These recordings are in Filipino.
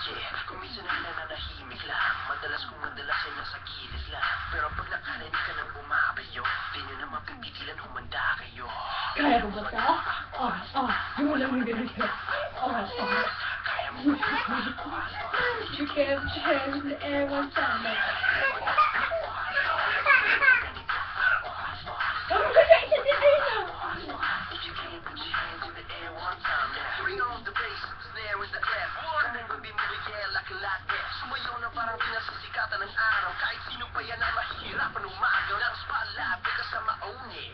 Yeah, kung minsan ay nananahimik lang, madalas kong madalas ay nasa gilid lang. Pero pag nakarinig ka ng bumabayo, di nyo na mapipigilan, humanda kayo. Kaya mo ba ito? Di mo lang ganito. Kaya mo ba ito? You can't tell the air one time. Ano ka sa isa dito? If you can't put your hands in the air one time now. Bring on the bass, snare is the clap. Come on baby, move it, yeah, like a lot there. Sumayaw na parang pinasisikatan ng araw. Kahit sino pa yan ang mahihirapan umaga ng spotlight, bigla sa mauni.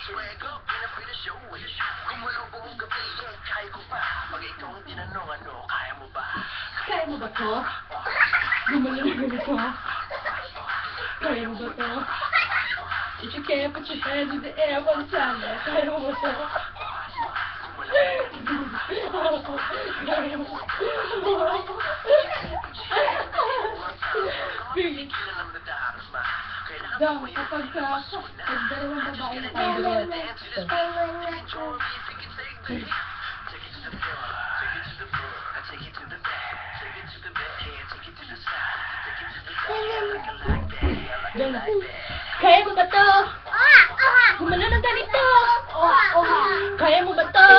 Swag up, pinapit a show it. Gumalaw buong gabi, yeah, kaya ko pa. Pag ikaw ang tinanong, ano, kaya mo ba? Kaya mo ba ito? Gumalaw ganito. Kaya mo ba ito? If you can't put your hands in the air one time, kaya mo ba ito? Kaya mo. Pilit. Dahil kapag dalawang babae na tayo doon. Kaya mo ba ito? Gumalaw ng ganito. Kaya mo ba ito?